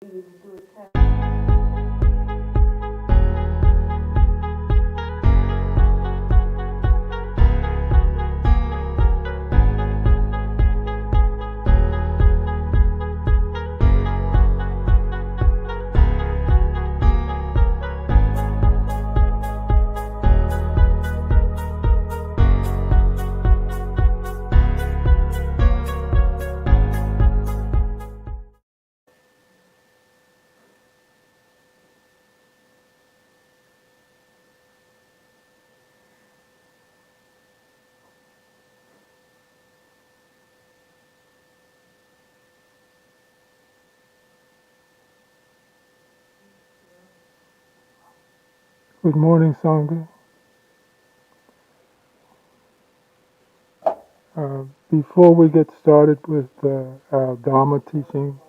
Good morning, Sangha. Before we get started with our Dharma teaching,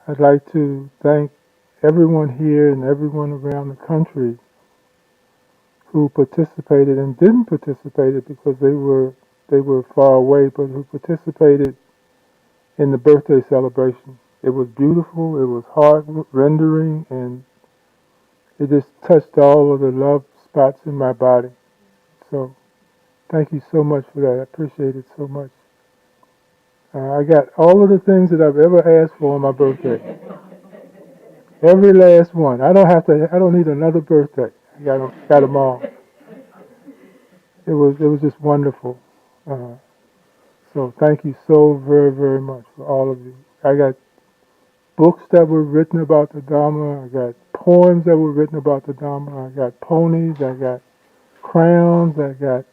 I'd like to thank everyone here and everyone around the country who participated and didn't participate because they were far away, but who participated in the birthday celebration. It was beautiful. It was heart-rendering, and it just touched all of the love spots in my body. So thank you so much for that. I appreciate it so much. I got all of the things that I've ever asked for on my birthday. Every last one. I don't need another birthday. I got them all. It was just wonderful. So thank you so very, very much for all of you. I got books that were written about the Dharma. I got poems that were written about the Dharma. I got ponies. I got crowns. I got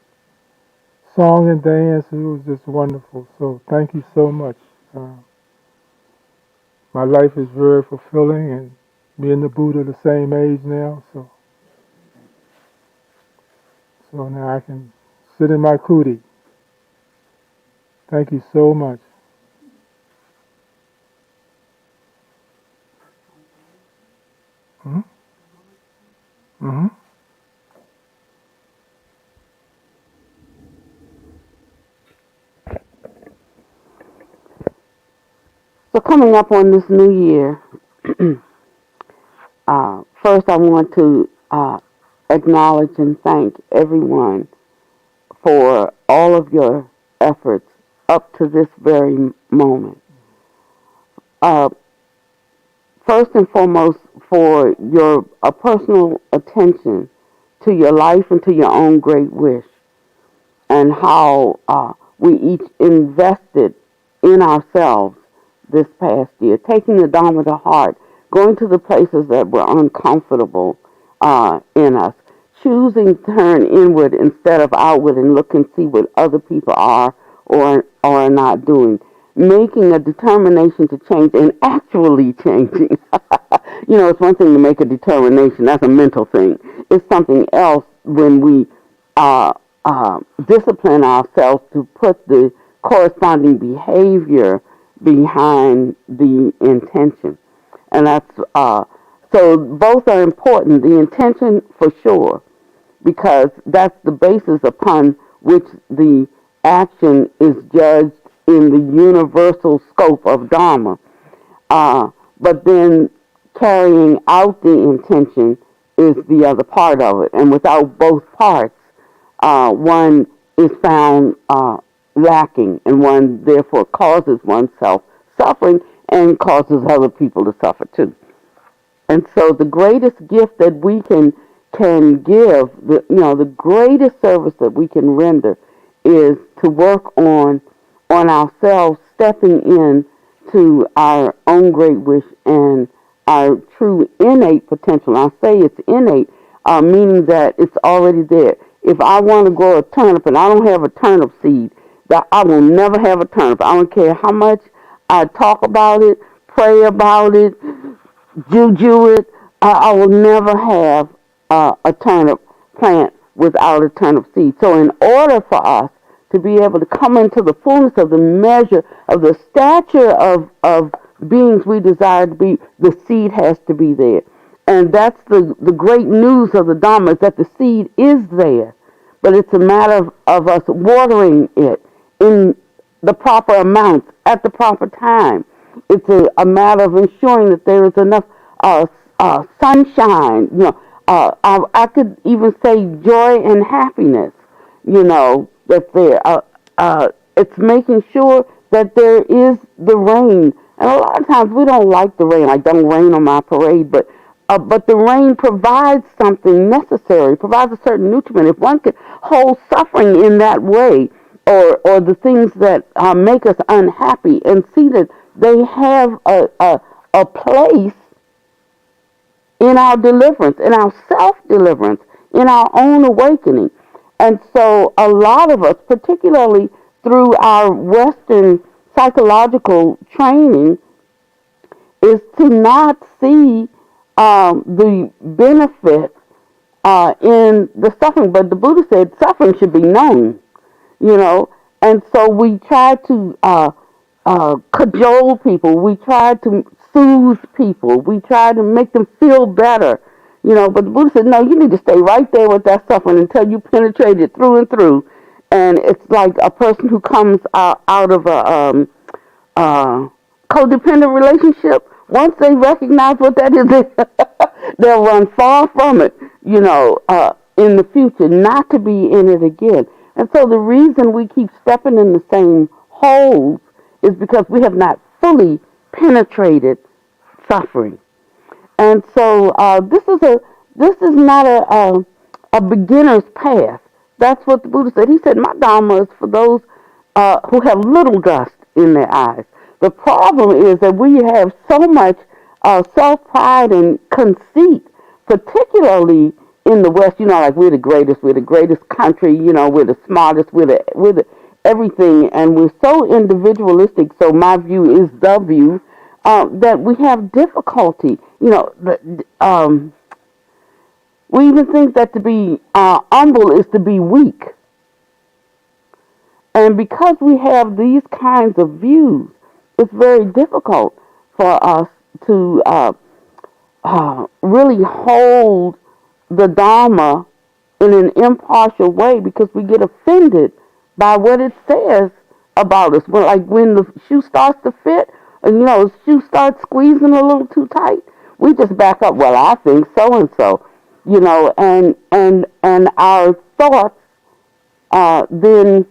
song and dance. It was just wonderful. So thank you so much. My life is very fulfilling, and me and the Buddha are the same age now. So now I can sit in my kuti. Thank you so much. Mm-hmm. Mm-hmm. So coming up on this new year, first I want to acknowledge and thank everyone for all of your efforts up to this very moment. Uh, First and foremost, for your personal attention to your life and to your own great wish, and how we each invested in ourselves this past year, taking the Dharma to heart, going to the places that were uncomfortable in us, choosing to turn inward instead of outward and look and see what other people are or are not doing, making a determination to change and actually changing. It's one thing to make a determination. That's a mental thing. It's something else when we uh, discipline ourselves to put the corresponding behavior behind the intention. And that's, so both are important. The intention for sure, because that's the basis upon which the action is judged in the universal scope of Dharma. But then carrying out the intention is the other part of it. And without both parts, one is found lacking, and one therefore causes oneself suffering and causes other people to suffer too. And so the greatest gift that we can give, the greatest service that we can render is to work on ourselves, stepping in to our own great wish and our true innate potential. I say it's innate, meaning that it's already there. If I want to grow a turnip and I don't have a turnip seed, that I will never have a turnip. I don't care how much I talk about it, pray about it, juju it. I will never have a turnip plant without a turnip seed. So in order for us to be able to come into the fullness of the measure of the stature of beings we desire to be, the seed has to be there. And that's the great news of the Dharma, is that the seed is there. but it's a matter of us watering it in the proper amounts at the proper time. It's a matter of ensuring that there is enough sunshine. I could even say joy and happiness. That there. It's making sure that there is the rain. And a lot of times we don't like the rain. Like, don't rain on my parade, but the rain provides something necessary, provides a certain nutriment. If one could hold suffering in that way, or the things that make us unhappy, and see that they have a place in our deliverance, in our self-deliverance, in our own awakening. And so a lot of us, particularly through our Western psychological training, is to not see the benefit in the suffering. But the Buddha said suffering should be known, and so we try to cajole people. We try to soothe people. We try to make them feel better, But the Buddha said, no, you need to stay right there with that suffering until you penetrate it through and through. And it's like a person who comes out of a codependent relationship. Once they recognize what that is, they'll run far from it, in the future, not to be in it again. And so the reason we keep stepping in the same holes is because we have not fully penetrated suffering. And so this is not a beginner's path. That's what the Buddha said. He said, my Dharma is for those who have little dust in their eyes. The problem is that we have so much self-pride and conceit, particularly in the West. Like we're the greatest country. We're the smartest. We're the everything, and we're so individualistic. So my view is the view that we have difficulty. We even think that to be humble is to be weak. And because we have these kinds of views, it's very difficult for us to really hold the Dharma in an impartial way, because we get offended by what it says about us. When the shoe starts to fit, and the shoe starts squeezing a little too tight, we just back up. Well, I think so and so, and our thoughts then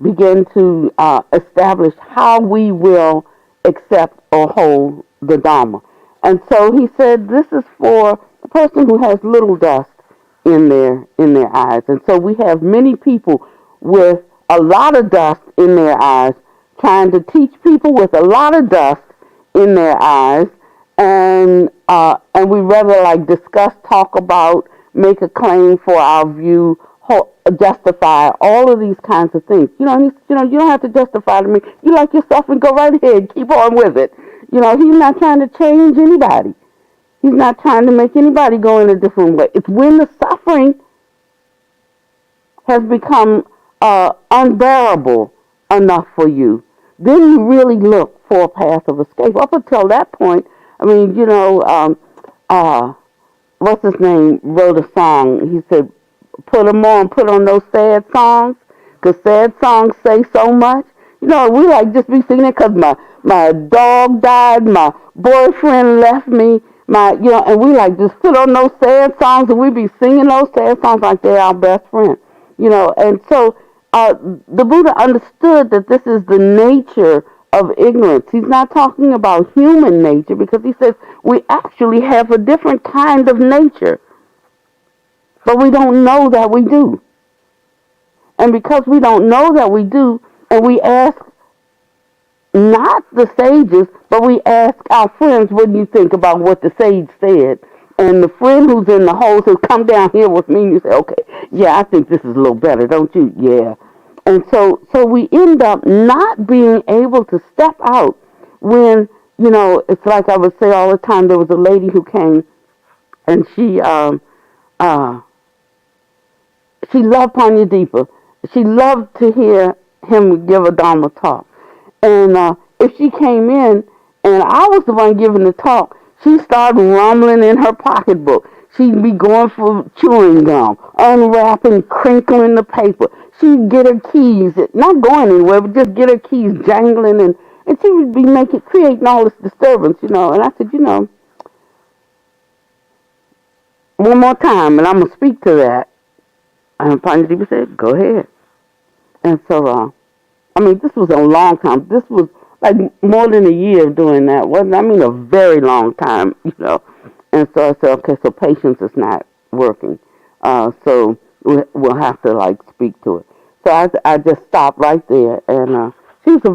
begin to establish how we will accept or hold the Dharma. And so he said, this is for the person who has little dust in their eyes. And so we have many people with a lot of dust in their eyes trying to teach people with a lot of dust in their eyes, and we rather discuss, talk about, make a claim for our view, justify all of these kinds of things. You don't have to justify to me. You like yourself and go right ahead, keep on with it. He's not trying to change anybody. He's not trying to make anybody go in a different way. It's when the suffering has become unbearable enough for you, then you really look for a path of escape. Up until that point, what's his name wrote a song. He said, put on those sad songs, because sad songs say so much. We just be singing it because my dog died, my boyfriend left me, and we just put on those sad songs, and we be singing those sad songs like they're our best friend. And so the Buddha understood that this is the nature of ignorance. He's not talking about human nature, because he says we actually have a different kind of nature, but we don't know that we do. And because we don't know that we do, and we ask not the sages, but we ask our friends, what do you think about what the sage said? And the friend who's in the hole says, come down here with me. And you say, okay, yeah, I think this is a little better, don't you? Yeah. And so we end up not being able to step out when, it's like I would say all the time, there was a lady who came, and she loved Panyadeepa. She loved to hear him give a Dharma talk. And if she came in and I was the one giving the talk, she started rumbling in her pocketbook. She'd be going for chewing gum, unwrapping, crinkling the paper. She'd get her keys, not going anywhere, but just get her keys jangling, and she would be creating all this disturbance, And I said, one more time, and I'm going to speak to that. And Pani Deepa said, go ahead. And so, this was a long time. This was like more than a year of doing that. A very long time. And so I said, okay, so patience is not working. So we'll have to speak to it. So I just stopped right there, and she's a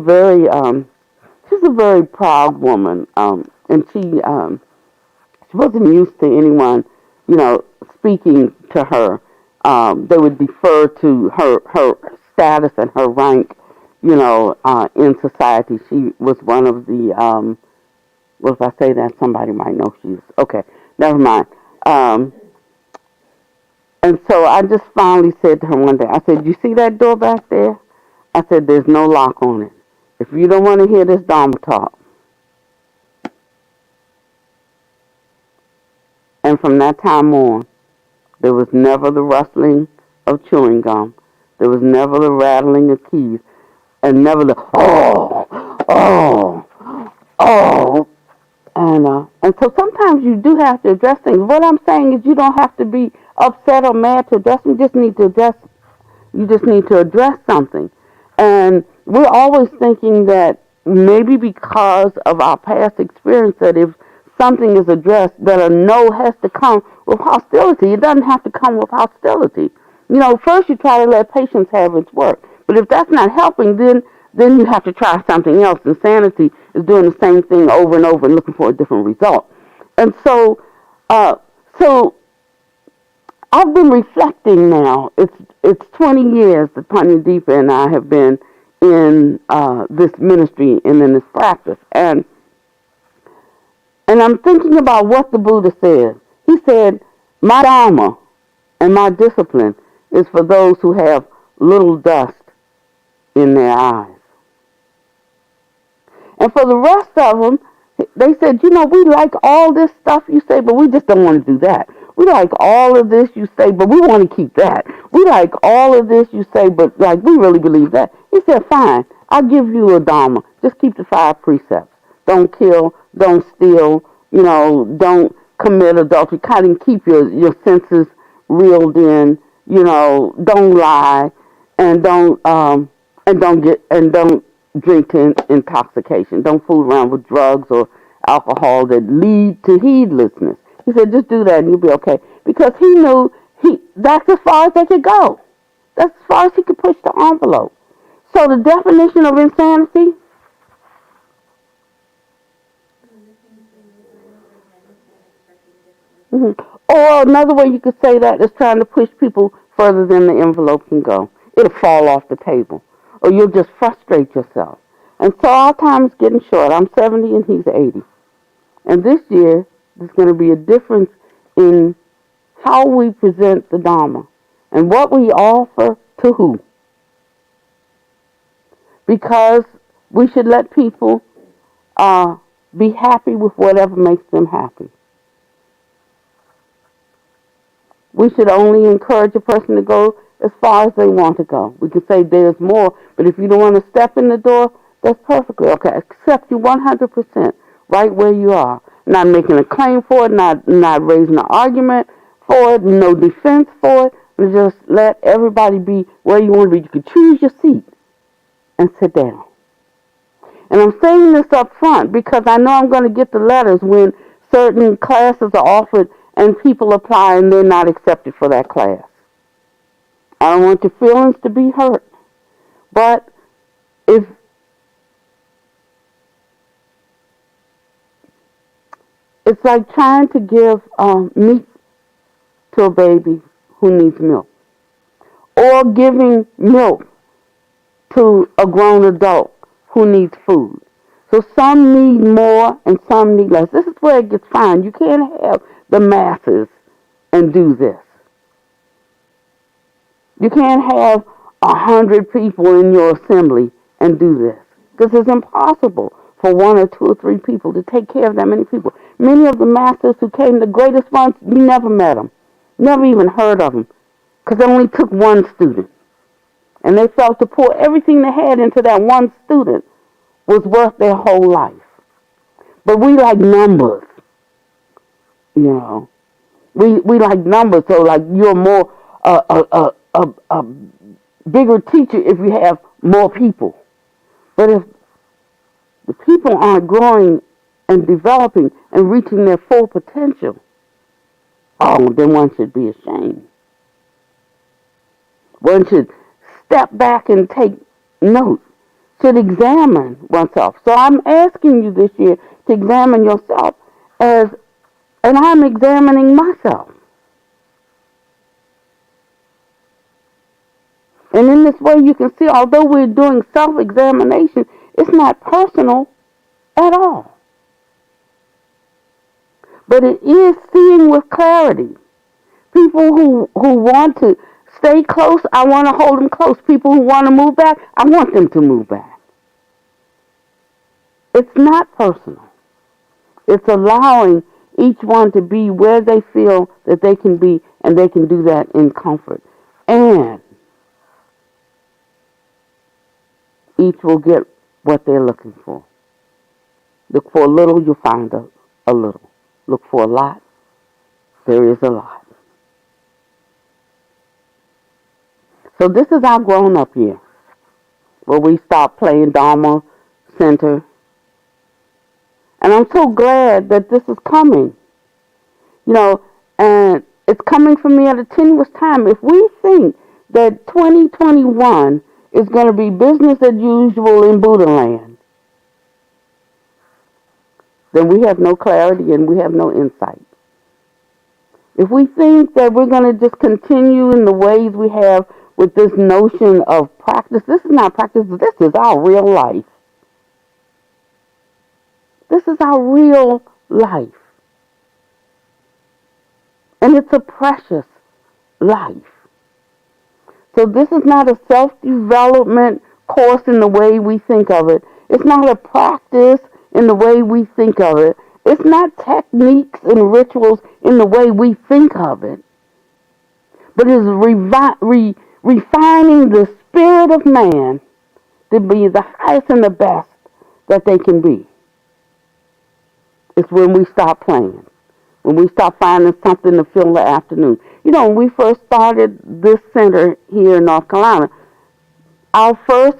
very proud woman, and she wasn't used to anyone, speaking to her. They would defer to her status and her rank, in society. She was one of the, well, if I say that, somebody might know she's, okay, never mind. And so I just finally said to her one day, I said, you see that door back there? I said, there's no lock on it. If you don't want to hear this Dharma talk. And from that time on, there was never the rustling of chewing gum. There was never the rattling of keys. And never the, oh. And so sometimes you do have to address things. What I'm saying is you don't have to be upset or mad to address them. You just need to address something. And we're always thinking that maybe because of our past experience that if something is addressed, that a no has to come with hostility. It doesn't have to come with hostility. First you try to let patience have its work. But if that's not helping, then you have to try something else. Insanity is doing the same thing over and over and looking for a different result. And so I've been reflecting now. It's 20 years that Pani Deepa and I have been in this ministry and in this practice. And I'm thinking about what the Buddha said. He said, my Dharma and my discipline is for those who have little dust in their eyes. And for the rest of them, they said, we like all this stuff you say, but we just don't want to do that. We like all of this you say, but we want to keep that. We like all of this you say, but we really believe that. He said, fine, I'll give you a Dharma. Just keep the 5 precepts. Don't kill, don't steal, don't commit adultery. Kind of keep your senses reeled in, don't lie, and don't drink to intoxication. Don't fool around with drugs or alcohol that lead to heedlessness. He said, just do that and you'll be okay. Because he knew that's as far as they could go. That's as far as he could push the envelope. So the definition of insanity, or another way you could say that is trying to push people further than the envelope can go. It'll fall off the table. Or you'll just frustrate yourself. And so our time is getting short. I'm 70 and he's 80. And this year, there's going to be a difference in how we present the Dharma and what we offer to who. Because we should let people be happy with whatever makes them happy. We should only encourage a person to go as far as they want to go. We can say there's more, but if you don't want to step in the door, that's perfectly okay. Accept you 100% right where you are. Not making a claim for it, not raising an argument for it, no defense for it. And just let everybody be where you want to be. You can choose your seat and sit down. And I'm saying this up front because I know I'm going to get the letters when certain classes are offered and people apply and they're not accepted for that class. I don't want your feelings to be hurt. But if it's like trying to give meat to a baby who needs milk, or giving milk to a grown adult who needs food. So some need more and some need less. This is where it gets fine. You can't have the masses and do this. You can't have 100 people in your assembly and do this. Because it's impossible for one or two or three people to take care of that many people. Many of the masters who came, the greatest ones, we never met them, never even heard of them, because they only took one student. And they felt to pour everything they had into that one student was worth their whole life. But we like numbers, you know. We like numbers, so like you're more a bigger teacher if you have more people. But if the people aren't growing and developing and reaching their full potential, oh, then one should be ashamed. One should step back and take note, should examine oneself. So I'm asking you this year to examine yourself and I'm examining myself. And in this way you can see, although we're doing self-examination, it's not personal at all. But it is seeing with clarity. People who want to stay close, I want to hold them close. People who want to move back, I want them to move back. It's not personal. It's allowing each one to be where they feel that they can be, and they can do that in comfort. And each will get what they're looking for. Look for a little, you'll find a little. Look for a lot, there is a lot. So this is our grown-up year, where we stop playing Dharma Center. And I'm so glad that this is coming. You know, and it's coming for me at a tenuous time. If we think that 2021 is going to be business as usual in Buddha land, then we have no clarity and we have no insight. If we think that we're going to just continue in the ways we have with this notion of practice, this is not practice, this is our real life. This is our real life. And it's a precious life. So this is not a self-development course in the way we think of it. It's not a practice in the way we think of it. It's not techniques and rituals in the way we think of it. But it's refining the spirit of man to be the highest and the best that they can be. It's when we stop playing. When we stop finding something to fill the afternoon. You know, when we first started this center here in North Carolina, our first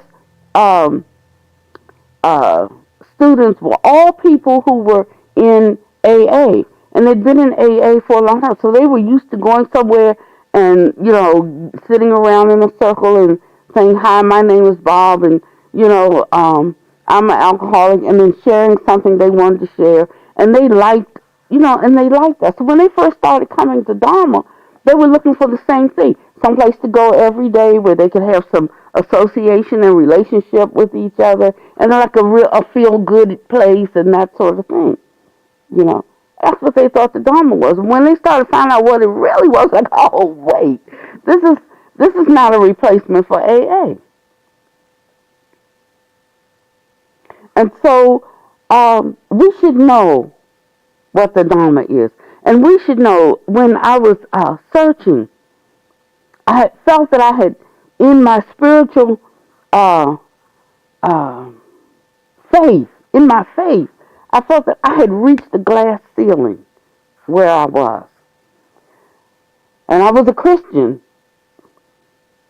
students were all people who were in AA. And they'd been in AA for a long time. So they were used to going somewhere and, you know, sitting around in a circle and saying, hi, my name is Bob, and, you know, I'm an alcoholic, and then sharing something they wanted to share. And they liked, you know, and they liked that. So when they first started coming to Dharma, they were looking for the same thing, someplace to go every day where they could have some association and relationship with each other, and like a feel-good place and that sort of thing, you know. That's what they thought the Dharma was. And when they started finding out what it really was, like, oh, wait, this is not a replacement for AA. And so we should know what the Dharma is. And we should know, when I was searching, I had felt that I had, in my spiritual faith, I felt that I had reached the glass ceiling where I was. And I was a Christian.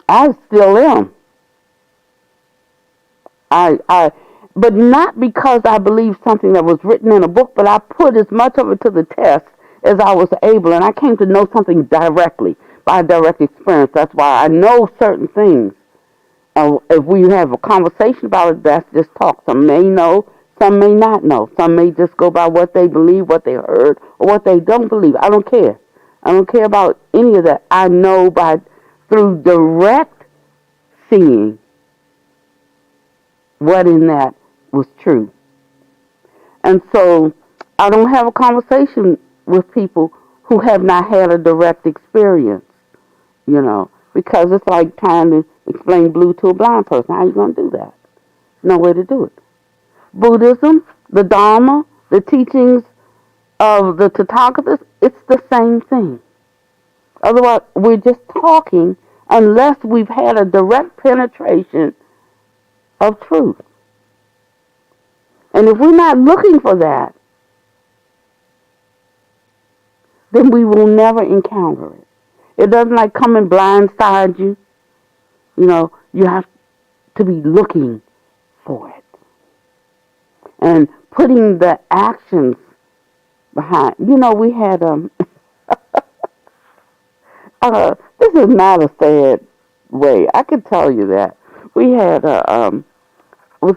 I still am. But not because I believed something that was written in a book, but I put as much of it to the test as I was able, and I came to know something directly, by direct experience. That's why I know certain things. If we have a conversation about it, that's just talk. Some may know, some may not know. Some may just go by what they believe, what they heard, or what they don't believe. I don't care. I don't care about any of that. I know through direct seeing what in that was true. And so I don't have a conversation with people who have not had a direct experience, you know, because it's like trying to explain blue to a blind person. How are you going to do that? No way to do it. Buddhism, the Dharma, the teachings of the Tathagatas, it's the same thing. Otherwise, we're just talking unless we've had a direct penetration of truth. And if we're not looking for that, then we will never encounter it. It doesn't like come and blindside you. You know, you have to be looking for it. And putting the actions behind. You know, we had, this is not a sad way. I can tell you that. We had, was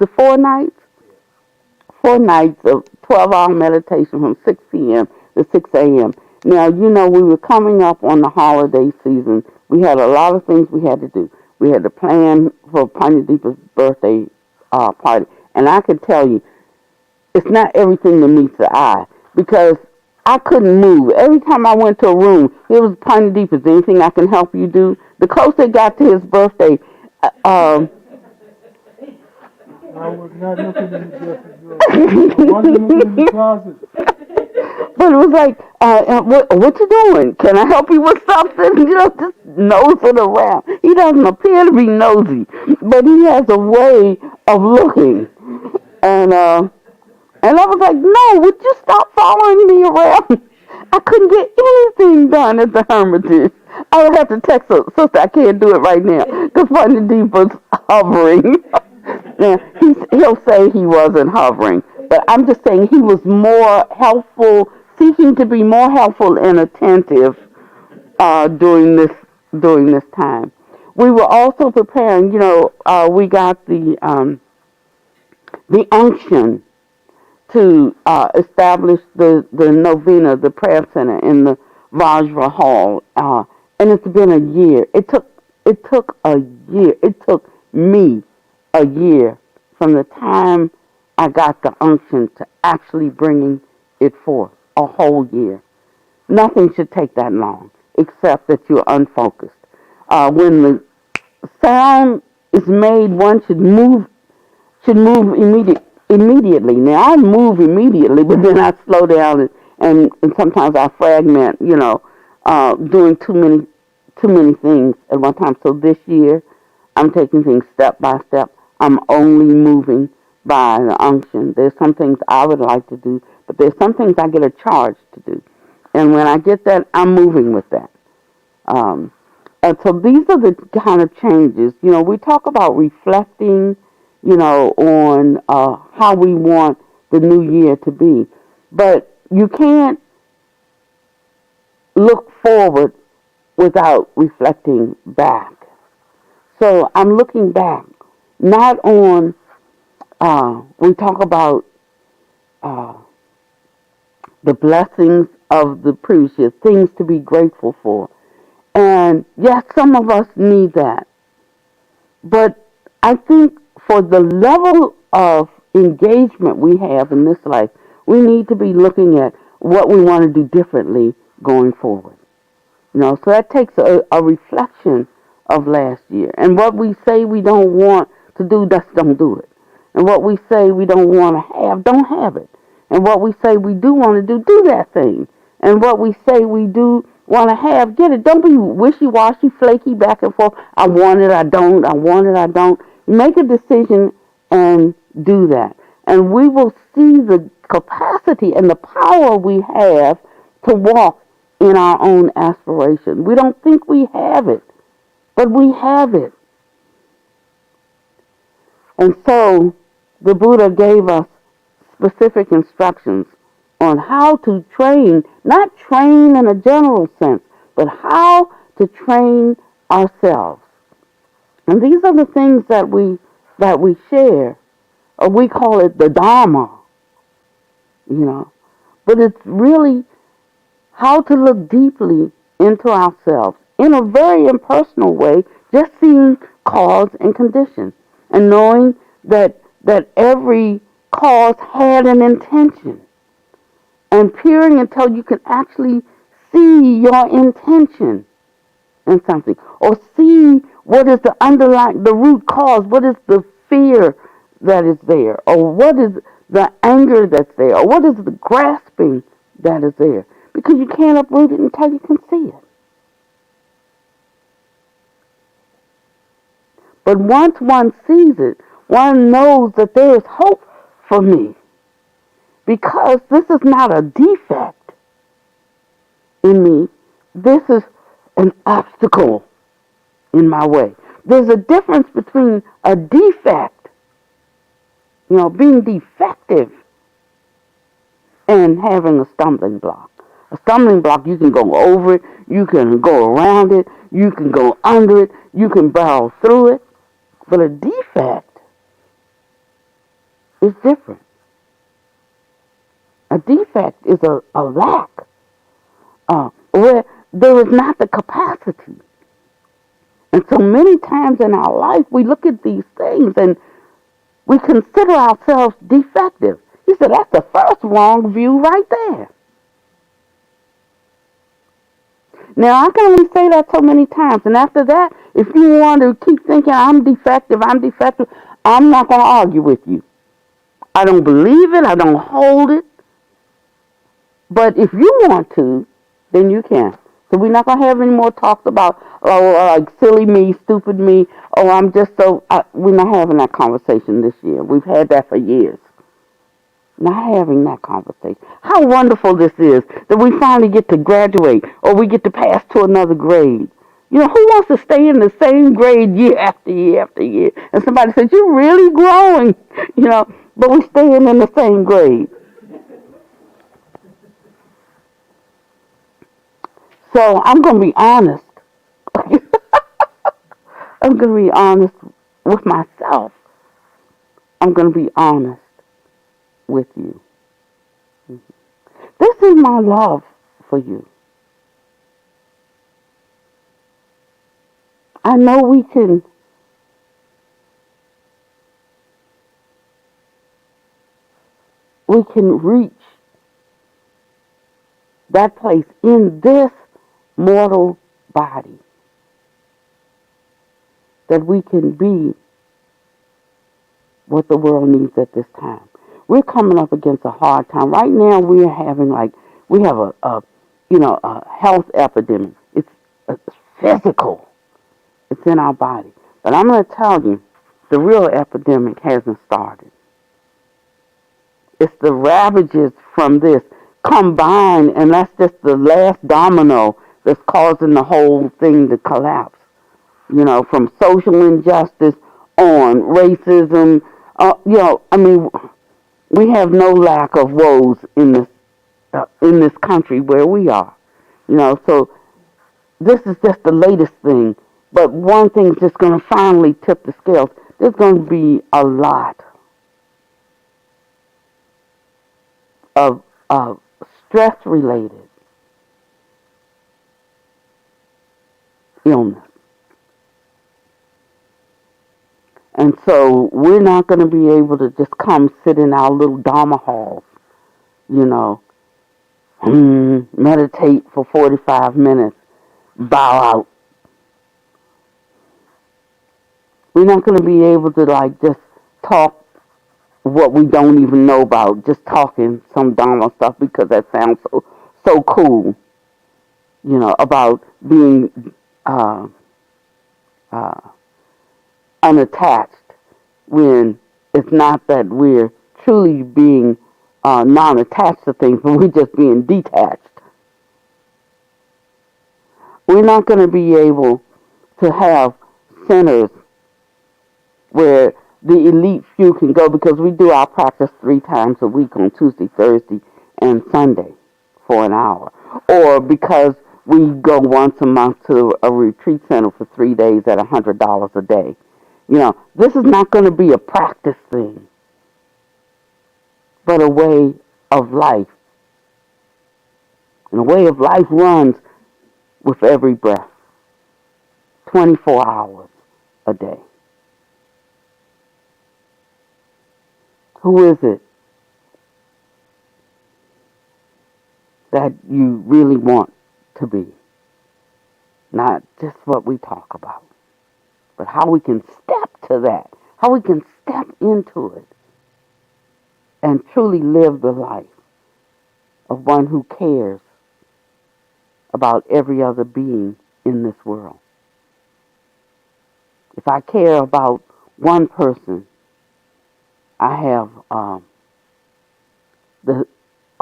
it 4 nights? 4 nights of 12-hour meditation from 6 p.m. to 6 a.m. Now, you know, we were coming up on the holiday season. We had a lot of things we had to do. We had to plan for Panyadeepa's birthday party. And I can tell you, it's not everything that meets the eye because I couldn't move. Every time I went to a room, it was Panyadeepa. Is there anything I can help you do? The closer it got to his birthday, I was not looking in the dressing room. I wasn't looking in the closet. but it was like, what you doing? Can I help you with something? You know, just nosing around. He doesn't appear to be nosy, but he has a way of looking. And I was like, no, would you stop following me around? I couldn't get anything done at the Hermitage. I would have to text her, sister, I can't do it right now because Panyadeepa's hovering. Now, he'll say he wasn't hovering, but I'm just saying he was more helpful, seeking to be more helpful and attentive during this time. We were also preparing. You know, we got the unction to establish the novena, the prayer center in the Vajra Hall, and it's been a year. It took a year. It took me a year from the time I got the unction to actually bringing it forth. A whole year. Nothing should take that long, except that you're unfocused. When the sound is made, one should move immediately. Now I move immediately, but then I slow down and sometimes I fragment. You know, doing too many things at one time. So this year, I'm taking things step by step. I'm only moving by the unction. There's some things I would like to do, but there's some things I get a charge to do. And when I get that, I'm moving with that. And so these are the kind of changes. You know, we talk about reflecting, you know, on how we want the new year to be. But you can't look forward without reflecting back. So I'm looking back, not on, we talk about the blessings of the previous year, things to be grateful for. And yes, some of us need that. But I think for the level of engagement we have in this life, we need to be looking at what we want to do differently going forward. You know, so that takes a reflection of last year. And what we say we don't want to do, just don't do it. And what we say we don't want to have, don't have it. And what we say we do want to do that thing. And what we say we do want to have, get it. Don't be wishy-washy, flaky, back and forth. I want it, I don't. I want it, I don't. Make a decision and do that. And we will see the capacity and the power we have to walk in our own aspiration. We don't think we have it, but we have it. And so the Buddha gave us specific instructions on how to train, not train in a general sense, but how to train ourselves. And these are the things that we share, or we call it the Dharma, you know. But it's really how to look deeply into ourselves in a very impersonal way, just seeing cause and condition, and knowing that every cause had an intention, and peering until you can actually see your intention in something, or see what is the underlying, the root cause, what is the fear that is there, or what is the anger that's there, or what is the grasping that is there, because you can't uproot it until you can see it. But once one sees it, one knows that there is hope for me, because this is not a defect in me. This is an obstacle in my way. There's a difference between a defect, being defective, and having a stumbling block. A stumbling block, you can go over it, you can go around it, you can go under it, you can barrel through it. But a defect is different. A defect is a lack, where there is not the capacity. And so many times in our life, we look at these things and we consider ourselves defective. He said, that's the first wrong view right there. Now, I can only say that so many times. And after that, if you want to keep thinking, I'm defective, I'm not going to argue with you. I don't believe it. I don't hold it. But if you want to, then you can. So we're not going to have any more talks about, like silly me, stupid me. Oh, I'm just so... we're not having that conversation this year. We've had that for years. Not having that conversation. How wonderful this is that we finally get to graduate or we get to pass to another grade. Who wants to stay in the same grade year after year after year? And somebody says, you're really growing, but we staying in the same grade. So I'm going to be honest. I'm going to be honest with myself. I'm going to be honest with you. This is my love for you. I know we can reach that place in this mortal body, that we can be what the world needs at this time. We're coming up against a hard time. Right now we have a health epidemic. It's physical. It's in our body. But I'm going to tell you, the real epidemic hasn't started. It's the ravages from this combined, and that's just the last domino that's causing the whole thing to collapse. From social injustice on racism. We have no lack of woes in this country where we are. So this is just the latest thing. But one thing's just going to finally tip the scales. There's going to be a lot of stress-related illness. And so we're not going to be able to just come sit in our little Dharma halls, meditate for 45 minutes, bow out. We're not going to be able to just talk what we don't even know about, just talking some Dharma stuff because that sounds so cool, about being unattached, when it's not that we're truly being non-attached to things, but we're just being detached. We're not going to be able to have centers where the elite few can go, because we do our practice 3 times a week on Tuesday, Thursday, and Sunday for an hour. Or because we go once a month to a retreat center for 3 days at $100 a day. This is not going to be a practice thing, but a way of life. And a way of life runs with every breath, 24 hours a day. Who is it that you really want to be? Not just what we talk about, but how we can step to that. how we can step into it and truly live the life of one who cares about every other being in this world. If I care about one person, I have the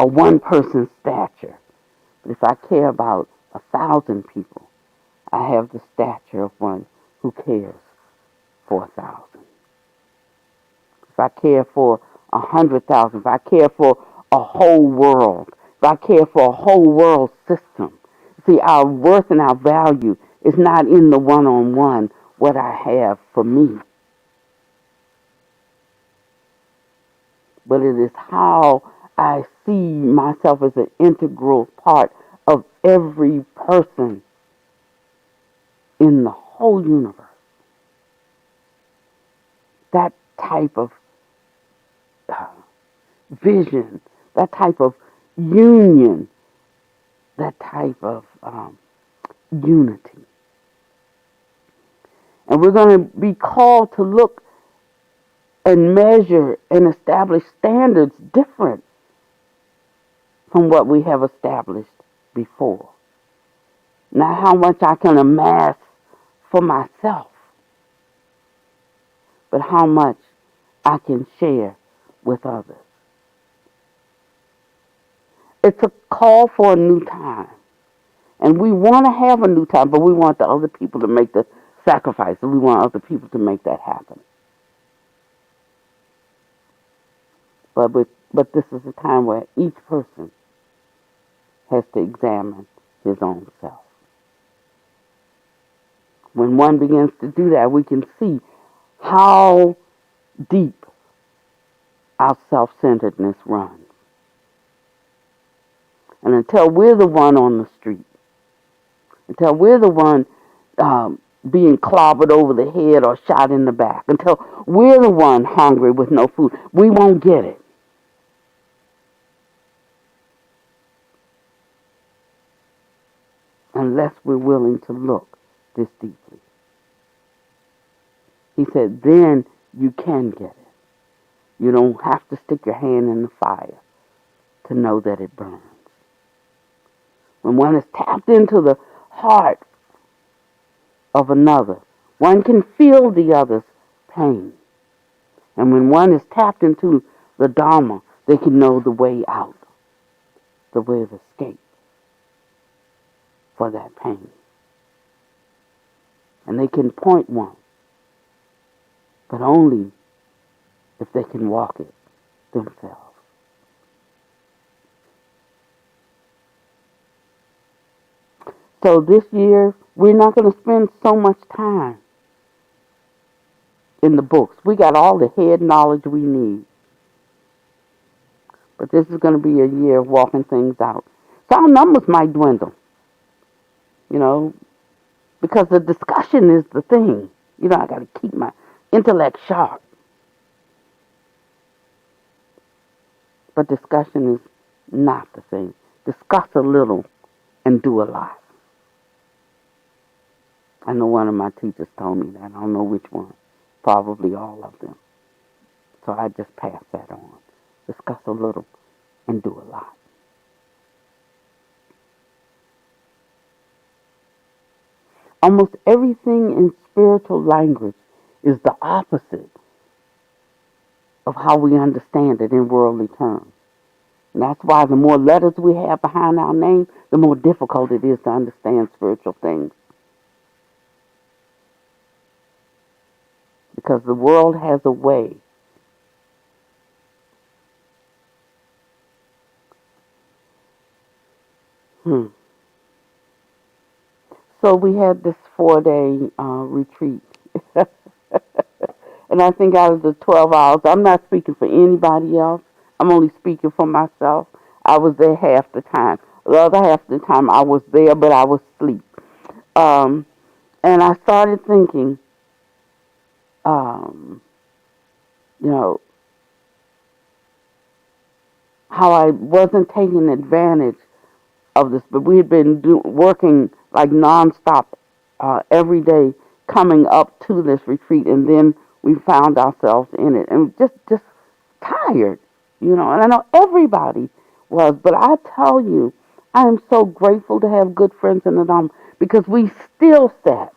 a one person stature. But if I care about 1,000 people, I have the stature of one who cares for 1,000. If I care for 100,000, if I care for a whole world, if I care for a whole world system, see, our worth and our value is not in the one-on-one, what I have for me, but it is how I see myself as an integral part of every person in the whole universe. That type of vision, that type of union, that type of unity. And we're going to be called to look and measure and establish standards different from what we have established before. Not how much I can amass for myself, but how much I can share with others. It's a call for a new time. And we want to have a new time, but we want the other people to make the sacrifice, and we want other people to make that happen. But this is a time where each person has to examine his own self. When one begins to do that, we can see how deep our self-centeredness runs. And until we're the one on the street, until we're the one being clobbered over the head or shot in the back, until we're the one hungry with no food, we won't get it. Unless we're willing to look this deeply. He said, then you can get it. You don't have to stick your hand in the fire to know that it burns. When one is tapped into the heart of another, one can feel the other's pain. And when one is tapped into the Dharma, they can know the way out, the way of escape for that pain. And they can point one, but only if they can walk it themselves. So this year, we're not going to spend so much time in the books. We got all the head knowledge we need. But this is going to be a year of walking things out. So our numbers might dwindle, because the discussion is the thing. I got to keep my intellect sharp. But discussion is not the thing. Discuss a little and do a lot. I know one of my teachers told me that. I don't know which one. Probably all of them. So I just pass that on. Discuss a little and do a lot. Almost everything in spiritual language is the opposite of how we understand it in worldly terms. And that's why the more letters we have behind our name, the more difficult it is to understand spiritual things. Because the world has a way So we had this 4-day retreat. And I think out of the 12 hours, I'm not speaking for anybody else. I'm only speaking for myself. I was there half the time. The other half of the time I was there, but I was asleep. And I started thinking, you know, how I wasn't taking advantage of this, but we had been working like nonstop every day coming up to this retreat, and then we found ourselves in it, and just tired, And I know everybody was, but I tell you, I am so grateful to have good friends in the Dharma because we still sat,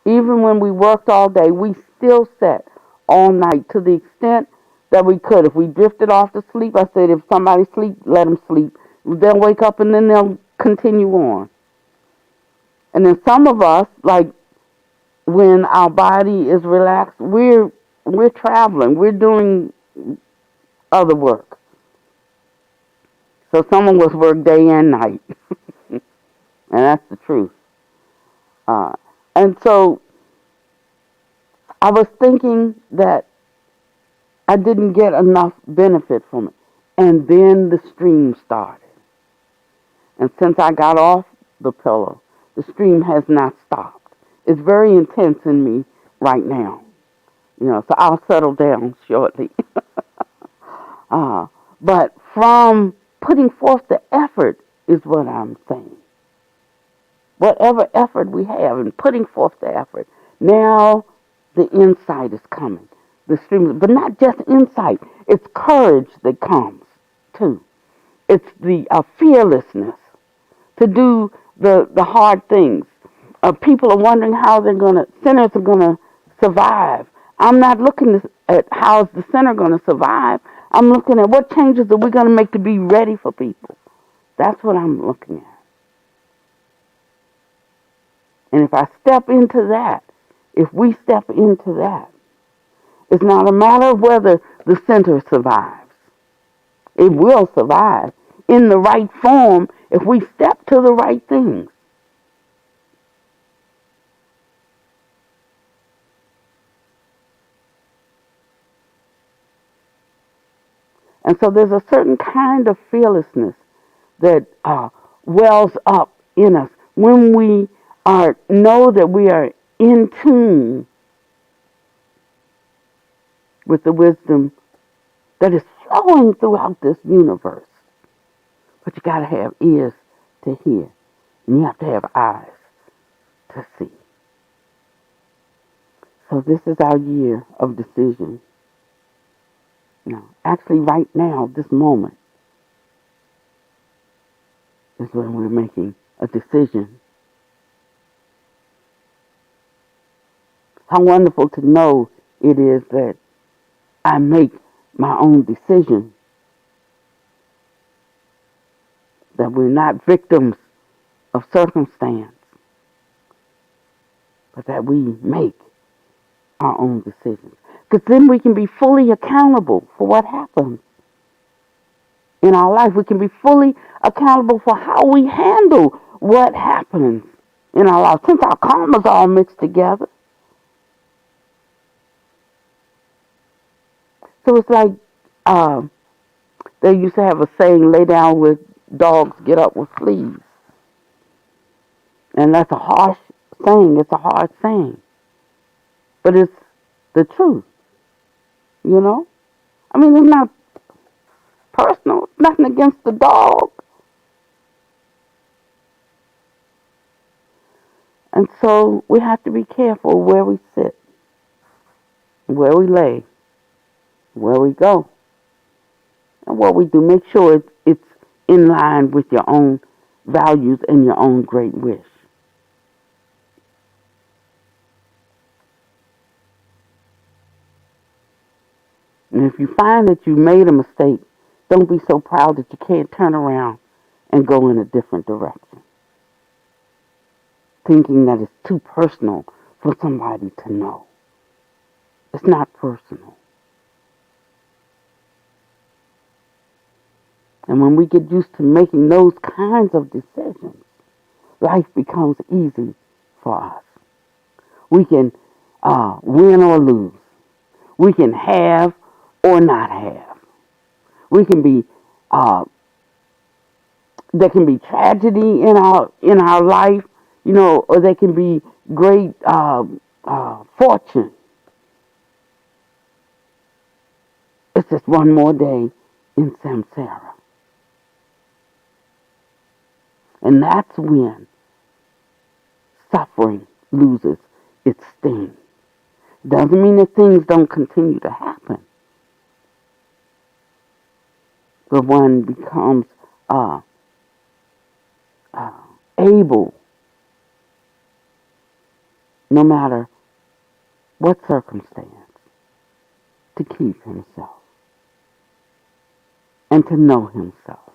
even when we worked all day, we still sat all night to the extent that we could. If we drifted off to sleep, I said, if somebody sleep, let them sleep. They'll wake up and then they'll continue on. And then some of us, like when our body is relaxed, we're traveling, we're doing other work. So some of us work day and night, and that's the truth. Uh, and so I was thinking that I didn't get enough benefit from it. And then the stream started. And since I got off the pillow, the stream has not stopped. It's very intense in me right now. So I'll settle down shortly. uh, but from putting forth the effort is what I'm saying. Whatever effort we have in putting forth the effort, now the insight is coming. The stream, but not just insight. It's courage that comes too. It's the fearlessness to do the hard things. People are wondering how sinners are gonna survive. I'm not looking at how is the sinner gonna survive. I'm looking at what changes are we gonna make to be ready for people. That's what I'm looking at. And if I step into that, if we step into that, it's not a matter of whether the center survives. It will survive in the right form if we step to the right things. And so there's a certain kind of fearlessness that wells up in us when we know that we are in tune with the wisdom that is flowing throughout this universe. But you got to have ears to hear, and you have to have eyes to see. So this is our year of decision. Actually, right now, this moment is when we're making a decision. How wonderful to know it is that I make my own decision, that we're not victims of circumstance, but that we make our own decisions. Because then we can be fully accountable for what happens in our life. We can be fully accountable for how we handle what happens in our life. Since our karma's all mixed together, so it's like they used to have a saying, lay down with dogs, get up with fleas. And that's a harsh saying. It's a hard saying. But it's the truth, I mean, it's not personal. It's nothing against the dog. And so we have to be careful where we sit, where we lay, where we go, and what we do. Make sure it's in line with your own values and your own great wish. And if you find that you made a mistake, don't be so proud that you can't turn around and go in a different direction, thinking that it's too personal for somebody to know. It's not personal. And when we get used to making those kinds of decisions, life becomes easy for us. We can win or lose. We can have or not have. We can be there can be tragedy in our life, or there can be great fortune. It's just one more day in samsara. And that's when suffering loses its sting. Doesn't mean that things don't continue to happen, but one becomes uh, uh, able, no matter what circumstance, to keep himself and to know himself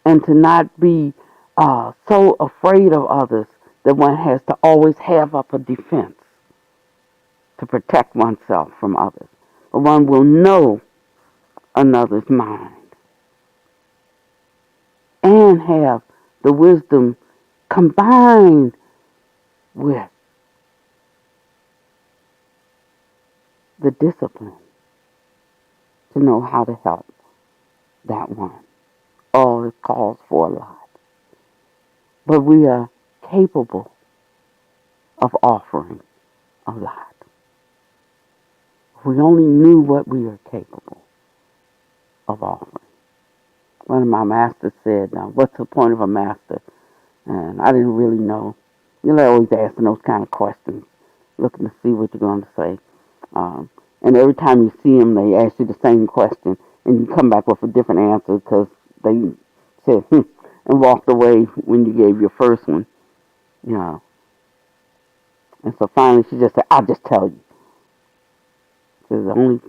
and to not be so afraid of others that one has to always have up a defense to protect oneself from others. But one will know another's mind and have the wisdom combined with the discipline to know how to help that one. Oh, it calls for a lot. But we are capable of offering a lot. If we only knew what we are capable of offering. One of my masters said, what's the point of a master? And I didn't really know. You're always asking those kind of questions, looking to see what you're going to say. And every time you see them, they ask you the same question, and you come back with a different answer because they said, and walked away when you gave your first one, you know. And so finally she just said, I'll just tell you. Because the only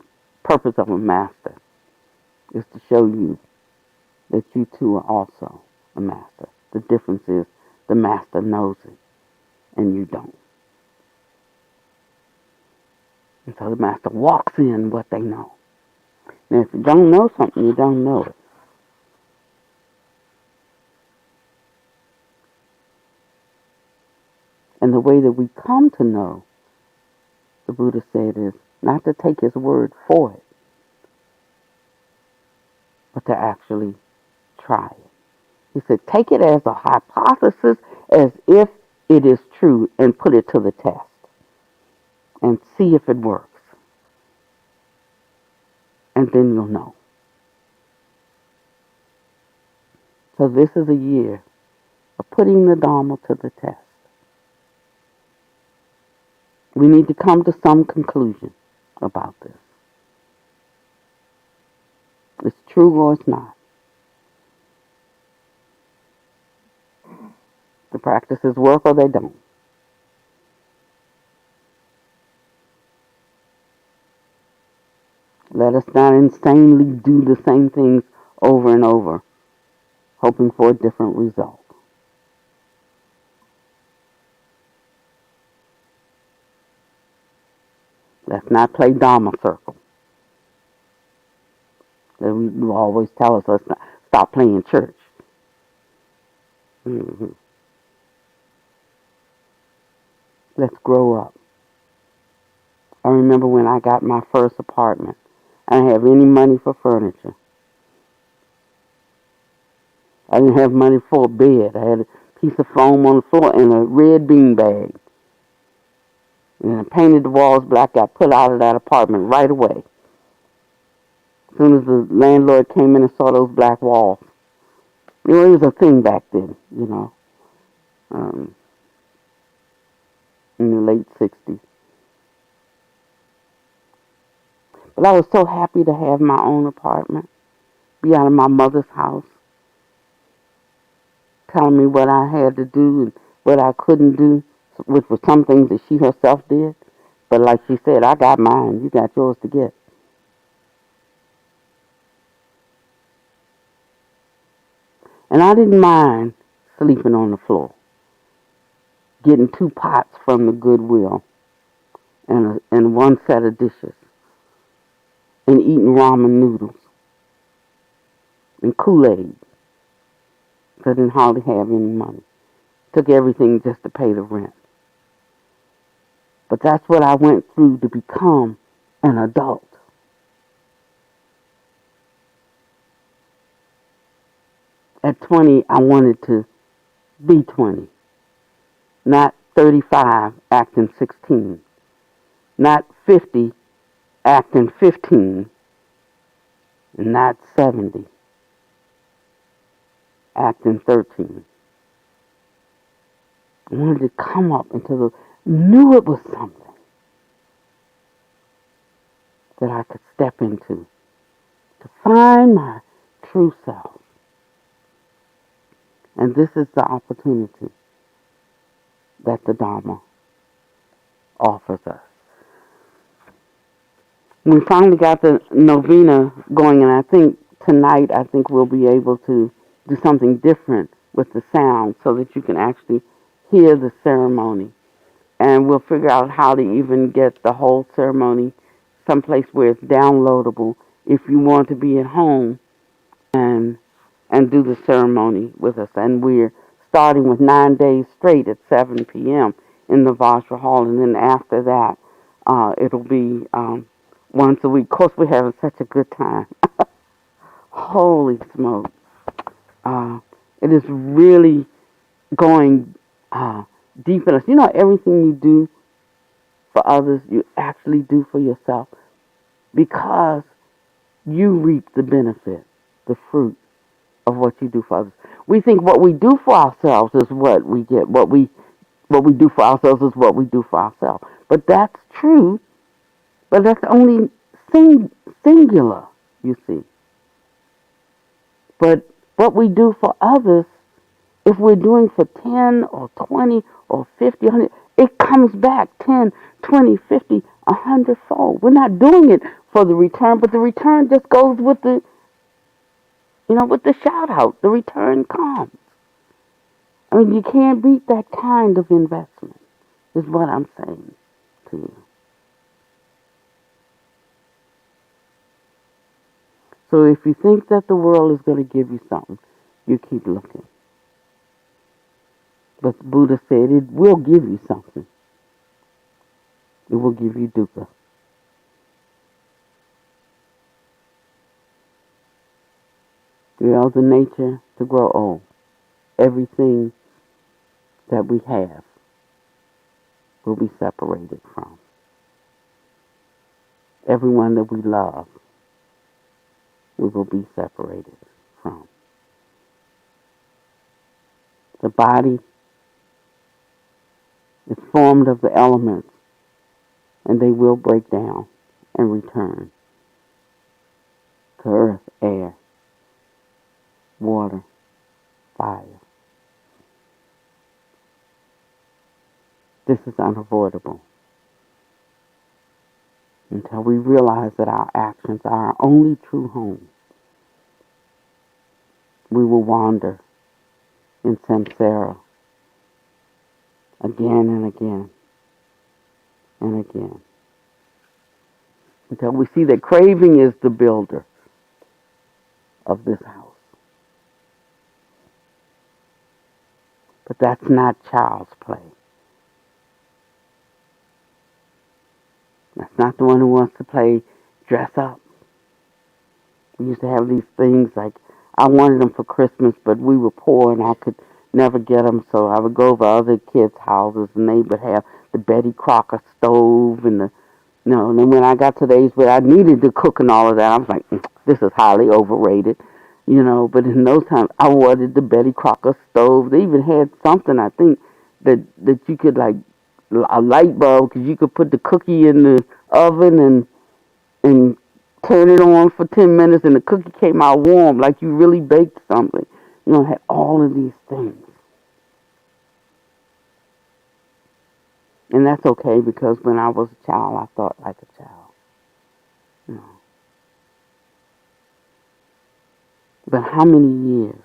purpose of a master is to show you that you too are also a master. The difference is the master knows it and you don't. And so the master walks in what they know. And if you don't know something, you don't know it. And the way that we come to know, the Buddha said, is not to take his word for it, but to actually try it. He said, take it as a hypothesis, as if it is true, and put it to the test and see if it works. And then you'll know. So this is a year of putting the Dharma to the test. We need to come to some conclusion about this. It's true or it's not. The practices work or they don't. Let us not insanely do the same things over and over, hoping for a different result. Let's not play Dharma circle. They always tell us, let's not stop playing church. Mm-hmm. Let's grow up. I remember when I got my first apartment. I didn't have any money for furniture. I didn't have money for a bed. I had a piece of foam on the floor and a red bean bag. And I painted the walls black. Got put out of that apartment right away. As soon as the landlord came in and saw those black walls. It was a thing back then, in the late 60s. But I was so happy to have my own apartment, be out of my mother's house, telling me what I had to do and what I couldn't do, which were some things that she herself did. But like she said, I got mine, you got yours to get. And I didn't mind sleeping on the floor, getting 2 pots from the Goodwill and 1 set of dishes, and eating ramen noodles and Kool-Aid. I didn't hardly have any money. Took everything just to pay the rent. But that's what I went through to become an adult. At 20, I wanted to be 20. Not 35, acting 16. Not 50, acting 15. Not 70, acting 13. I wanted to come up into knew it was something that I could step into to find my true self. And this is the opportunity that the Dharma offers us. We finally got the novena going, and I think tonight, we'll be able to do something different with the sound so that you can actually hear the ceremony. And we'll figure out how to even get the whole ceremony someplace where it's downloadable if you want to be at home and do the ceremony with us. And we're starting with 9 days straight at 7 p.m. in the Vajra Hall, and then after that, it'll be once a week. Of course, we're having such a good time. Holy smoke! It is really going deep in us. You know, everything you do for others, you actually do for yourself because you reap the benefit, the fruit of what you do for others. We think what we do for ourselves is what we get. What we do for ourselves is what we do for ourselves. But that's true, but that's only singular, you see. But what we do for others, if we're doing for 10 or 20 or 50, 100, it comes back 10, 20, 50, 100-fold. We're not doing it for the return, but the return just goes with with the shout out. The return comes. I mean, you can't beat that kind of investment, is what I'm saying to you. So if you think that the world is going to give you something, you keep looking. But the Buddha said it will give you something. It will give you dukkha. We are the nature to grow old. Everything that we have will be separated from. Everyone that we love, we will be separated from. The body is formed of the elements, and they will break down and return to earth, air, water, fire. This is unavoidable until we realize that our actions are our only true home. We will wander in samsara again and again and again until we see that craving is the builder of this house. But that's not child's play. That's not the one who wants to play dress up. We used to have these things like, I wanted them for Christmas, but we were poor and I could never get them, so I would go over other kids' houses and they would have the Betty Crocker stove and and then when I got to the age where I needed to cook and all of that, I was like, this is highly overrated, but in those times I wanted the Betty Crocker stove. They even had something, I think, that you could, like, a light bulb, because you could put the cookie in the oven and turn it on for 10 minutes and the cookie came out warm, like you really baked something. It had all of these things. And that's okay, because when I was a child, I thought like a child. But how many years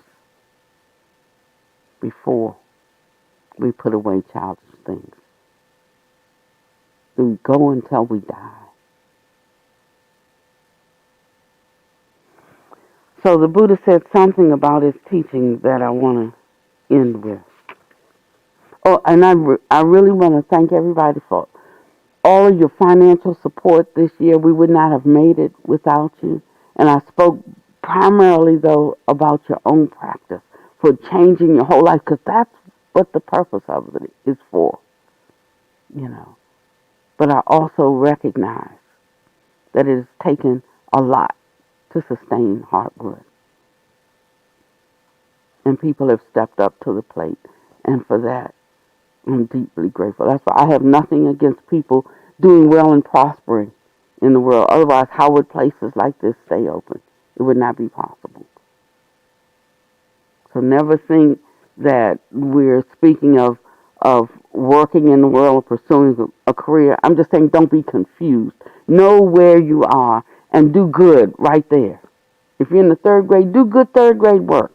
before we put away childish things? Do we go until we die? So the Buddha said something about his teaching that I want to end with. Oh, and I really want to thank everybody for all of your financial support this year. We would not have made it without you. And I spoke primarily, though, about your own practice for changing your whole life, because that's what the purpose of it is for, But I also recognize that it has taken a lot to sustain Heartwood. And people have stepped up to the plate. And for that, I'm deeply grateful. That's why I have nothing against people doing well and prospering in the world. Otherwise, how would places like this stay open? It would not be possible. So never think that we're speaking of working in the world or pursuing a career. I'm just saying don't be confused. Know where you are and do good right there. If you're in the third grade, do good third grade work.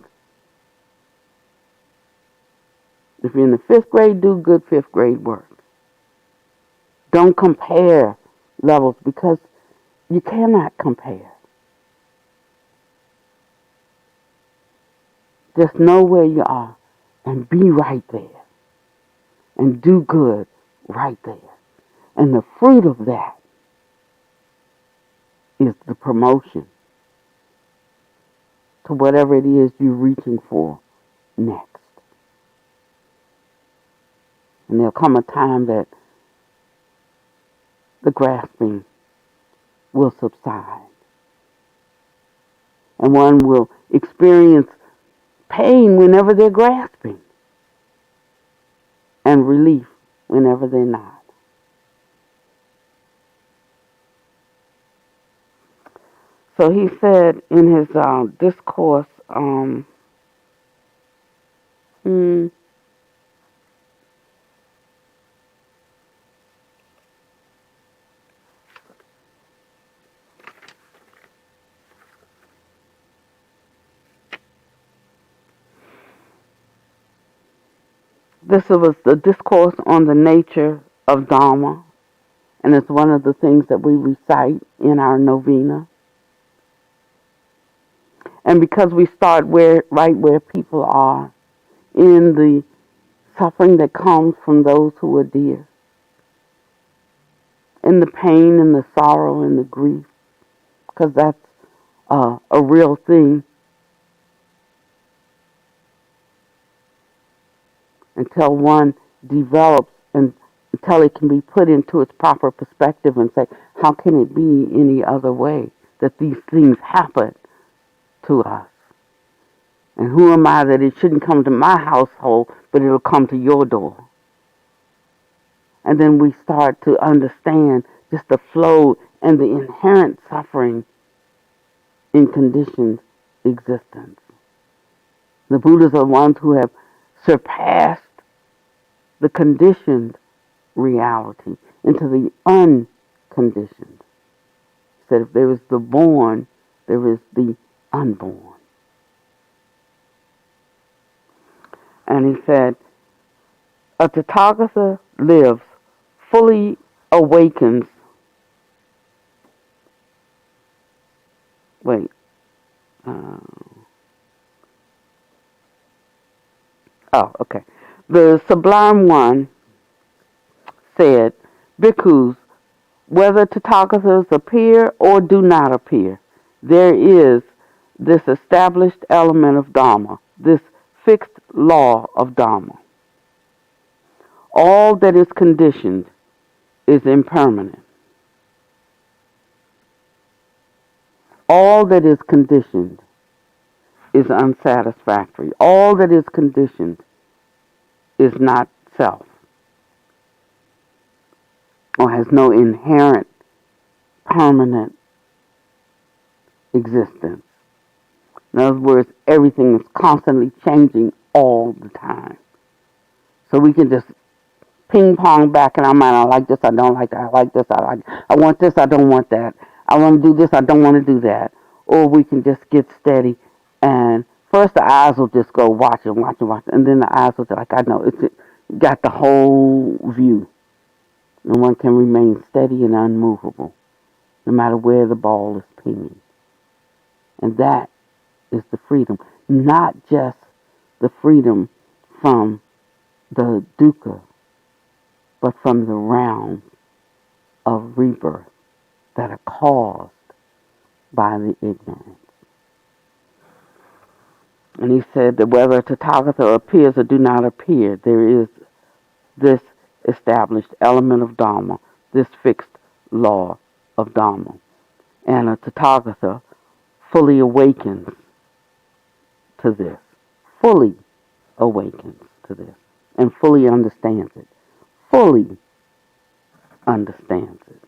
If you're in the fifth grade, do good fifth grade work. Don't compare levels because you cannot compare. Just know where you are and be right there and do good right there. And the fruit of that is the promotion to whatever it is you're reaching for next. And there'll come a time that the grasping will subside. And one will experience pain whenever they're grasping and relief whenever they're not. So he said in his discourse, hmm, this was the discourse on the nature of Dharma, and it's one of the things that we recite in our novena. And because we start right where people are, in the suffering that comes from those who are dear, in the pain and the sorrow and the grief, because that's a real thing, until one develops and until it can be put into its proper perspective and say, how can it be any other way that these things happen to us? And who am I that it shouldn't come to my household, but it'll come to your door? And then we start to understand just the flow and the inherent suffering in conditioned existence. The Buddhas are the ones who have surpassed the conditioned reality into the unconditioned. He said if there is the born, there is the unborn. And he said, a Tathagata lives, fully awakens. Wait. Uh, okay. The Sublime One said, Bhikkhus, whether Tathagatas appear or do not appear, there is this established element of Dharma, this fixed law of Dharma. All that is conditioned is impermanent. All that is conditioned is unsatisfactory. All that is conditioned is not self or has no inherent permanent existence. In other words, everything is constantly changing all the time. So we can just ping pong back in our mind. I like this, I don't like that. I like this, I want this, I don't want that. I want to do this, I don't want to do that. Or we can just get steady and first the eyes will just go watching, and then the eyes will be like, I know, it's got the whole view. And one can remain steady and unmovable no matter where the ball is pinging. And that is the freedom. Not just the freedom from the dukkha, but from the realm of rebirth that are caused by the ignorance. And he said that whether Tathagata appears or do not appear, there is this established element of Dharma, this fixed law of Dharma. And a Tathagata fully awakens to this, fully awakens to this. and fully understands it. Fully understands it.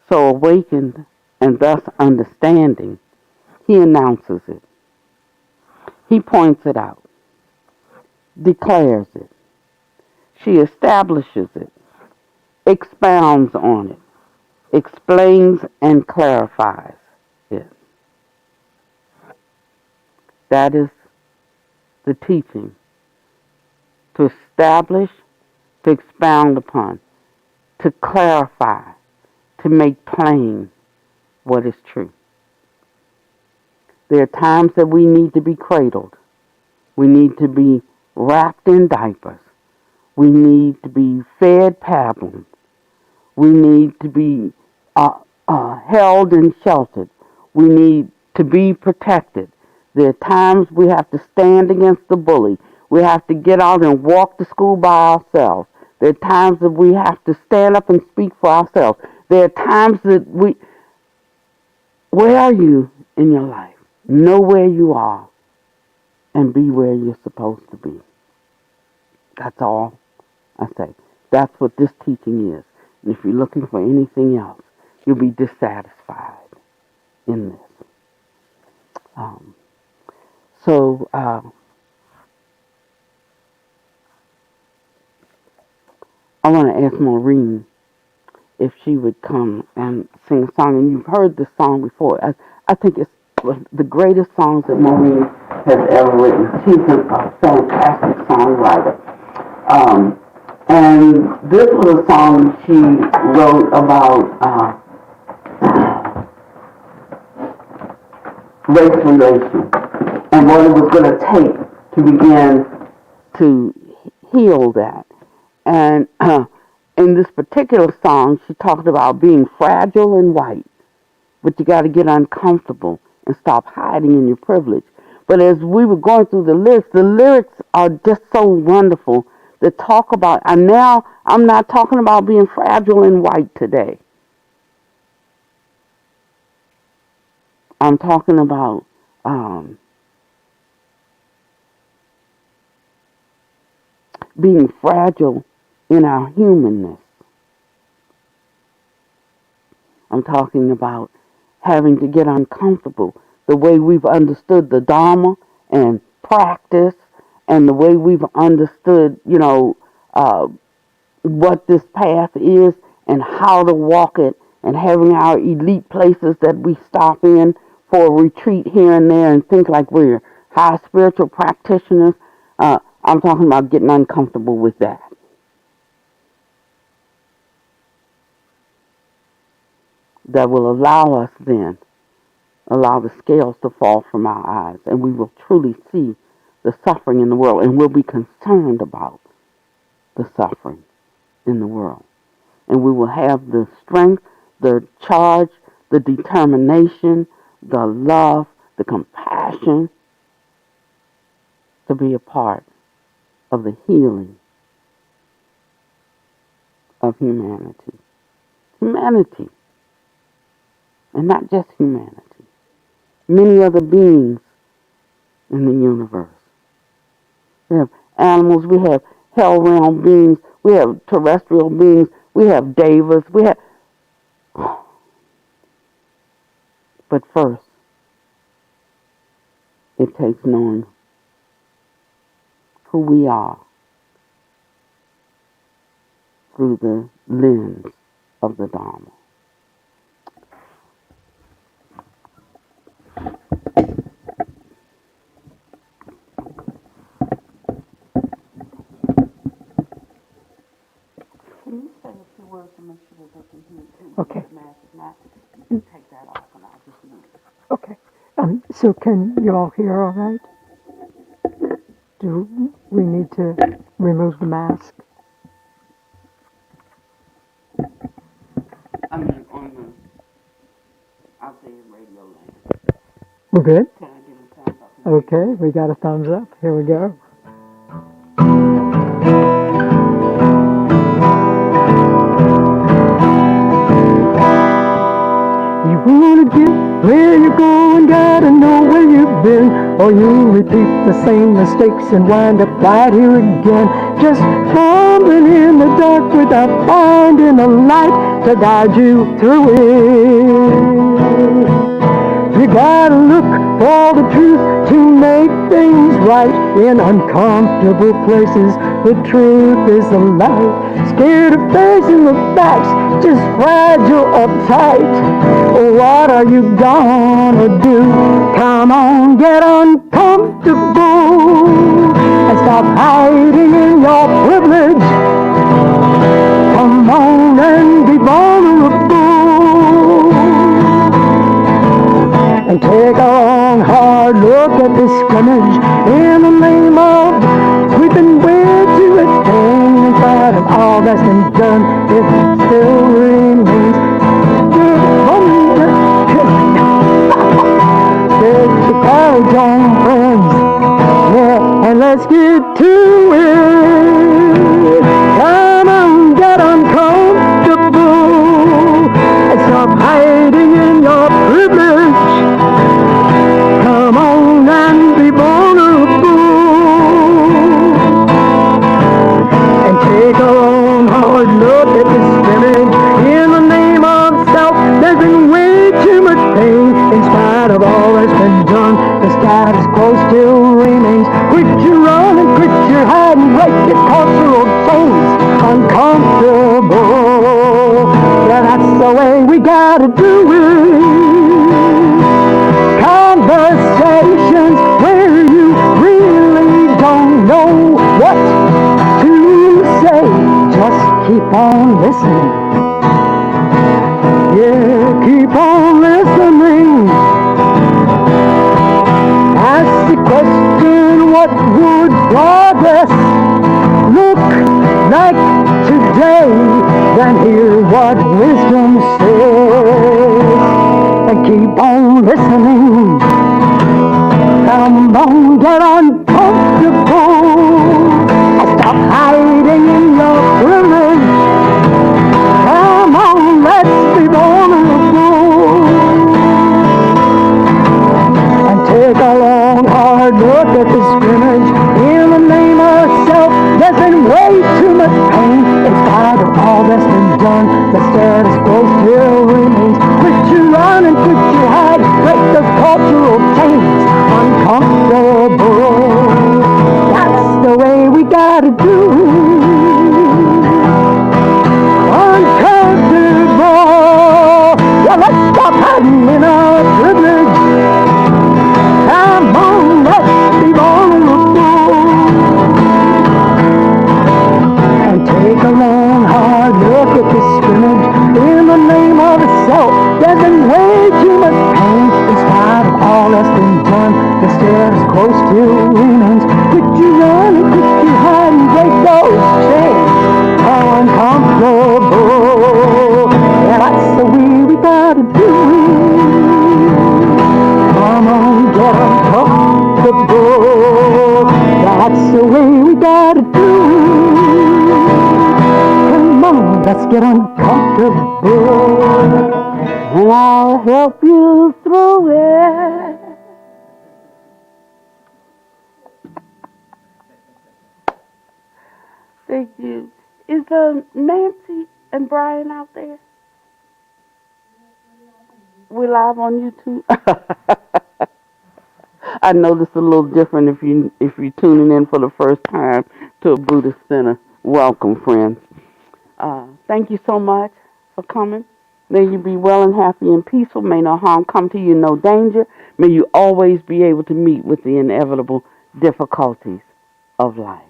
So awakened and thus understanding, he announces it. He points it out, declares it. She establishes it, expounds on it, explains and clarifies it. That is the teaching. To establish, to expound upon, to clarify, to make plain what is true. There are times that we need to be cradled. We need to be wrapped in diapers. We need to be fed pablum. We need to be held and sheltered. We need to be protected. There are times we have to stand against the bully. We have to get out and walk to school by ourselves. There are times that we have to stand up and speak for ourselves. There are times that where are you in your life? Know where you are and be where you're supposed to be. That's all I say. That's what this teaching is. And if you're looking for anything else, you'll be dissatisfied in this. So I want to ask Maureen if she would come and sing a song. And you've heard this song before. I think it's one of the greatest songs that Maureen has ever written. She's a fantastic songwriter. And this was a song she wrote about race relation and what it was going to take to begin to heal that. And in this particular song, she talked about being fragile and white, but you got to get uncomfortable and stop hiding in your privilege. But as we were going through the lyrics are just so wonderful that talk about, and now I'm not talking about being fragile and white today. I'm talking about being fragile in our humanness. I'm talking about having to get uncomfortable. The way we've understood the Dharma and practice, and the way we've understood, what this path is and how to walk it, and having our elite places that we stop in for a retreat here and there and think like we're high spiritual practitioners. I'm talking about getting uncomfortable with that. That will allow the scales to fall from our eyes, and we will truly see the suffering in the world, and we'll be concerned about the suffering in the world. And we will have the strength, the charge, the determination, the love, the compassion to be a part of the healing of humanity. Humanity. And not just humanity. Many other beings in the universe. We have animals, we have hell realm beings, we have terrestrial beings, we have devas, we have... But first, it takes knowing who we are through the lens of the Dharma. Can you say a few words to make sure that they can hear you? Okay. You can take that off and I'll just move. Okay. So can you all hear all right? Do we need to remove the mask? I mean, on the, I'll say radio land. We're good? Can I give a thumbs up? Okay, we got a thumbs up. Here we go. You wanna get where you're going, gotta know where you've been, or you'll repeat the same mistakes and wind up right here again. just fumbling in the dark without finding a light to guide you through it. You gotta look for the truth to make things right in uncomfortable places. The truth is the light. Scared of facing the facts, just fragile, uptight. What are you gonna do? Come on, get uncomfortable and stop hiding in your privilege. Come on and be vulnerable. And take a long, hard look at this scrimmage in the name of we've been way too attained in spite of all that's been done. It still remains good for me. Take the courage on, friends. Yeah, and let's get to it. Come on, get uncomfortable and stop hiding in your privilege. Come on and be vulnerable and take a long, hard look at this scrimmage in the name of self. There's been way too much pain in spite of all that's been done. The status quo still remains. Quit your running, quit your hiding, break the cultural chains. Uncomfortable, yeah, that's the way we gotta do it. Conversations where you really don't know what to say. Just keep on listening. Yeah, keep on listening. Ask the question, what would progress look like today? Then hear what wisdom says. And keep on listening. Come on, get uncomfortable and stop hiding in your privilege. Come on, let's be vulnerable and take a long, hard look at the scrimmage in the name of self. There's been way too much pain in spite of all that's been done. The status quo still remains. Quit your running, quit your hiding, break the cultural chains. Uncomfortable, that's the way we gotta do it. Uncomfortable, yeah, let's stop hiding in our privilege. Come on, let's be vulnerable and take a long, hard look at this scrimmage in the name of itself. There's been way too much pain in spite of all that's been done. The status quo still remains. Quit your running, quit your hiding, break those chains. Uncomfortable, yeah, that's the way we gotta do it. Come on, get uncomfortable. That's the way we gotta do it. Come on, let's get uncomfortable, and I'll help you through it. Thank you. Is Nancy and Brian out there? We're live on YouTube. I know this is a little different if you're tuning in for the first time to a Buddhist center. Welcome, friends. Thank you so much for coming. May you be well and happy and peaceful. May no harm come to you, no danger. May you always be able to meet with the inevitable difficulties of life.